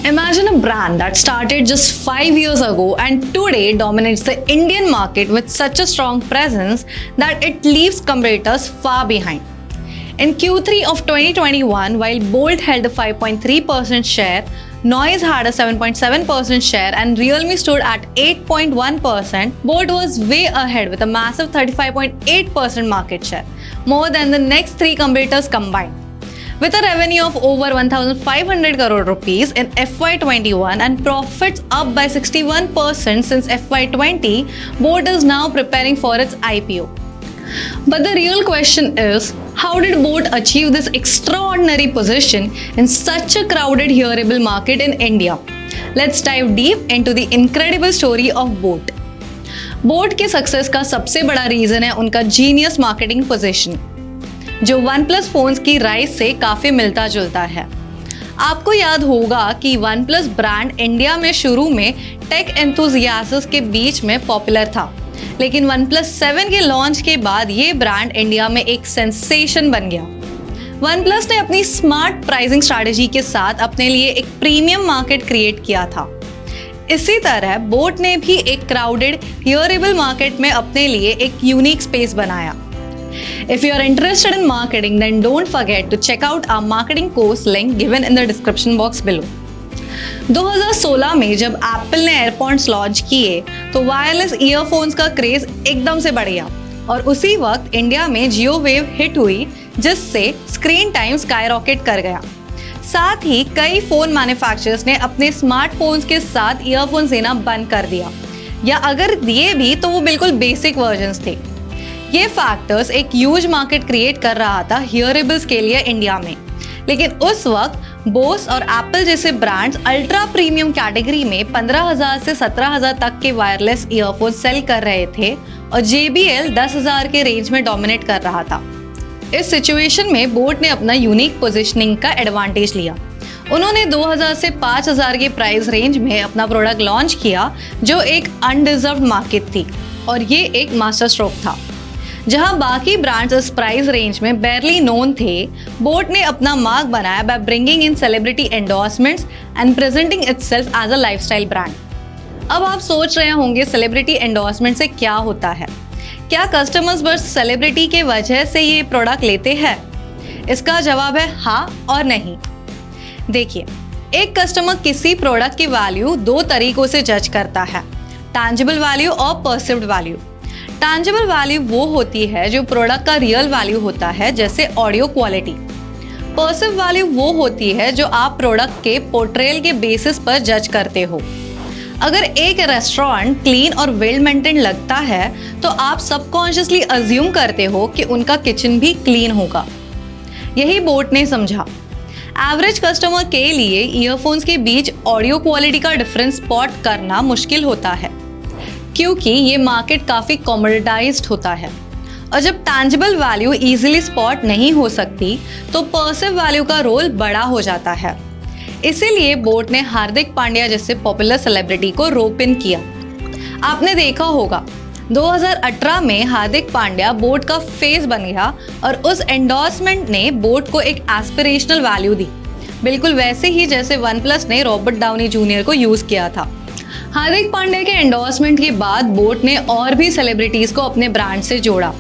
Imagine a brand that started just 5 years ago and today dominates the Indian market with such a strong presence that it leaves competitors far behind. In Q3 of 2021, while Bolt held a 5.3% share, Noise had a 7.7% share, and Realme stood at 8.1%. Bolt was way ahead with a massive 35.8% market share, more than the next three competitors combined. With a revenue of over 1,500 crore rupees in FY21 and profits up by 61% since FY20, Bolt is now preparing for its IPO. But the real question is, how did Bolt achieve this extraordinary position in such a crowded hearable market in India? Let's dive deep into the incredible story of Bolt. Boat के success का सबसे बड़ा reason है उनका genius marketing position, जो OnePlus phones की rise से काफी मिलता जुलता है। आपको याद होगा कि OnePlus ब्रांड इंडिया में शुरू में टेक एंथुसियास्ट्स के बीच में पॉपुलर था, लेकिन OnePlus 7 के लॉन्च के बाद ये ब्रांड इंडिया में एक सेंसेशन बन गया। OnePlus ने अपनी स्मार्ट प्राइसिंग स्ट्रैटेजी के साथ अपने लिए एक प्रीमियम मार्केट क्रिएट किया था। इसी तरह बोट ने भी एक क्राउडेड हियरेबल मार्केट में अपने लिए एक यूनिक स्पेस बनाया। If you are interested in marketing, then don't forget to check out our marketing course link given in the description box below. 2016 में जब एप्पल ने एयरपॉड्स लॉन्च किए तो वायरलेस ईयरफोन्स का क्रेज एकदम से बढ़ गया और उसी वक्त इंडिया में जियो वेव हिट हुई, जिससे स्क्रीन टाइम स्काईरॉकेट कर गया। साथ ही कई फोन मैन्युफैक्चरर्स ने अपने स्मार्टफोन्स के साथ ईयरफोन्स देना बंद कर दिया, या अगर दिए भी तो वो बिल्कुल बेसिक वर्जन्स थे। ये फैक्टर्स एक ह्यूज मार्केट क्रिएट कर रहा था हियरेबल्स के लिए इंडिया में, लेकिन उस वक्त बोस और एप्पल जैसे ब्रांड्स अल्ट्रा प्रीमियम कैटेगरी में 15,000 से 17,000 तक के वायरलेस ईयरफोन सेल कर रहे थे और JBL 10,000 के रेंज में डोमिनेट कर रहा था। इस सिचुएशन में बोट ने अपना यूनिक पोजीशनिंग का एडवांटेज लिया। उन्होंने 2,000 से 5,000 के प्राइस रेंज में अपना प्रोडक्ट लॉन्च किया, जो एक अनडिजर्व्ड मार्केट थी और ये एक मास्टर स्ट्रोक था। जहां बाकी ब्रांड्स इस प्राइस रेंज में बेयरली नोन थे, बोट ने अपना मार्क बनाया by bringing in celebrity endorsements and presenting itself as a lifestyle brand. अब आप सोच रहे होंगे सेलिब्रिटी एंडोर्समेंट से क्या होता है? क्या कस्टमर्स बस सेलिब्रिटी के वजह से ये प्रोडक्ट लेते हैं? इसका जवाब है हाँ और नहीं। देखिए, एक कस्टमर किसी प्रोडक्ट की वैल्यू दो तरीकों से जज करता है, टैंजिबल वैल्यू और परसिव्ड वैल्यू। टैंजिबल वैल्यू वो होती है जो प्रोडक्ट का रियल वैल्यू होता है, जैसे ऑडियो क्वालिटी। परसिव वैल्यू वो होती है जो आप प्रोडक्ट के पोर्ट्रेयल के बेसिस पर जज करते हो। अगर एक रेस्टोरेंट क्लीन और वेल मेंटेन लगता है तो आप सबकॉन्शियसली अज्यूम करते हो कि उनका किचन भी क्लीन होगा। यही बोट ने समझा। एवरेज कस्टमर के लिए ईयरफोन्स के बीच ऑडियो क्वालिटी का डिफरेंस स्पॉट करना मुश्किल होता है, क्योंकि ये मार्केट काफ़ी कॉमोडिटाइज्ड होता है। और जब टैंजिबल वैल्यू इजीली स्पॉट नहीं हो सकती तो पर्सिव वैल्यू का रोल बड़ा हो जाता है। इसीलिए बोट ने हार्दिक पांड्या जैसे पॉपुलर सेलिब्रिटी को रोप इन किया। आपने देखा होगा 2018 में हार्दिक पांड्या बोट का फेस बन गया और उस एंडोर्समेंट ने बोट को एक एस्पिरेशनल वैल्यू दी, बिल्कुल वैसे ही जैसे OnePlus ने रॉबर्ट डाउनी जूनियर को यूज किया था। हार्दिक पांड्या के एंडोर्समेंट के बाद बोट ने और भी सेलिब्रिटीज को अपने ब्रांड से जोड़ा,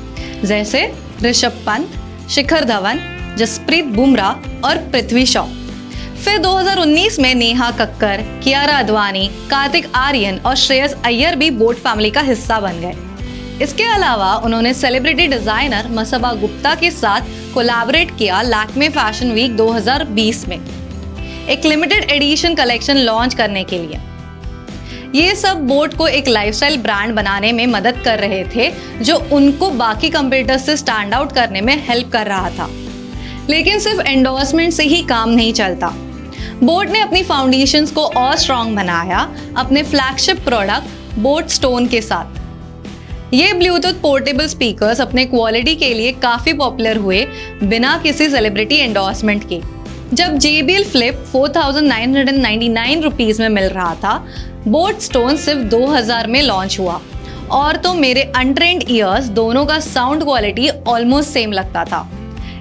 जैसे ऋषभ पंत, शिखर धवन, जसप्रीत बुमराह और पृथ्वी शॉ। फिर 2019 में नेहा कक्कर, कियारा आडवाणी, कार्तिक आर्यन और श्रेयस अय्यर भी बोट फैमिली का हिस्सा बन गए। इसके अलावा उन्होंने सेलिब्रिटी डिजाइनर मसबा गुप्ता के साथ कोलैबोरेट किया लैक्मे फैशन वीक 2020 में एक लिमिटेड एडिशन कलेक्शन लॉन्च करने के लिए। ये सब बोट को एक लाइफस्टाइल ब्रांड बनाने में मदद कर रहे थे, जो उनको बाकी कंपीटिटर्स से स्टैंड आउट करने में हेल्प कर रहा था। लेकिन सिर्फ एंडोर्समेंट से ही काम नहीं चलता। बोट ने अपनी फाउंडेशंस को और स्ट्रॉन्ग बनाया अपने फ्लैगशिप प्रोडक्ट बोट स्टोन के साथ। ये ब्लूटूथ पोर्टेबल स्पीकर्स अपने क्वालिटी के लिए काफ़ी पॉपुलर हुए बिना किसी सेलिब्रिटी एंडोर्समेंट के। जब JBL फ्लिप 4,999 रुपीज़ में मिल रहा था, बोट स्टोन सिर्फ 2,000 में लॉन्च हुआ। और तो मेरे अनट्रेंड ईयर्स दोनों का साउंड क्वालिटी ऑलमोस्ट सेम लगता था।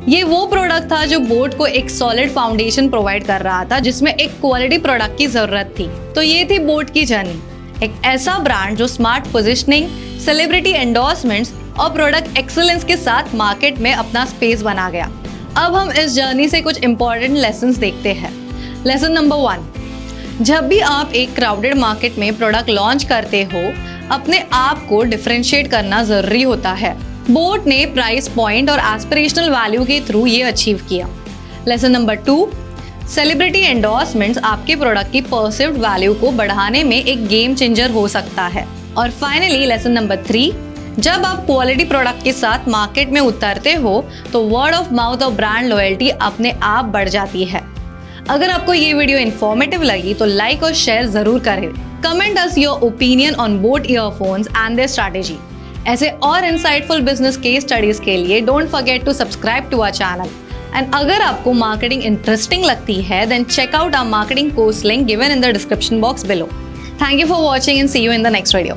ये वो प्रोडक्ट था जो बोट को एक सॉलिड फाउंडेशन प्रोवाइड कर रहा था, जिसमें एक क्वालिटी प्रोडक्ट की जरूरत थी। तो ये थी बोट की जर्नी, एक ऐसा ब्रांड जो स्मार्ट पोजिशनिंग, सेलिब्रिटी एंडोर्समेंट्स और प्रोडक्ट एक्सीलेंस के साथ मार्केट में अपना स्पेस बना गया। अब हम इस जर्नी से कुछ इंपॉर्टेंट लेसन्स देखते हैं। लेसन नंबर 1, जब भी आप एक क्राउडेड मार्केट में प्रोडक्ट लॉन्च करते हो, अपने आप को डिफरेंशिएट करना जरूरी होता है। बोट ने प्राइस पॉइंट और एस्पिरेशनल वैल्यू के थ्रू ये अचीव किया। लेसन नंबर 2, सेलिब्रिटी एंडोर्समेंट्स आपके प्रोडक्ट की परसीव्ड वैल्यू को बढ़ाने में एक गेम चेंजर हो सकता है। और फाइनली लेसन नंबर 3, जब आप क्वालिटी प्रोडक्ट के साथ मार्केट में उतरते हो तो वर्ड ऑफ माउथ और ब्रांड लॉयल्टी अपने आप बढ़ जाती है। अगर आपको ये वीडियो इन्फॉर्मेटिव लगी तो लाइक और शेयर जरूर करें। Comment us your opinion on boAt earphones and their strategy. ऐसे और इंसाइटफुल बिजनेस केस स्टडीज के लिए don't forget to subscribe to our channel. And अगर आपको मार्केटिंग इंटरेस्टिंग लगती है then check out our marketing course link given in the description box below. Thank you for watching and see you in the next video.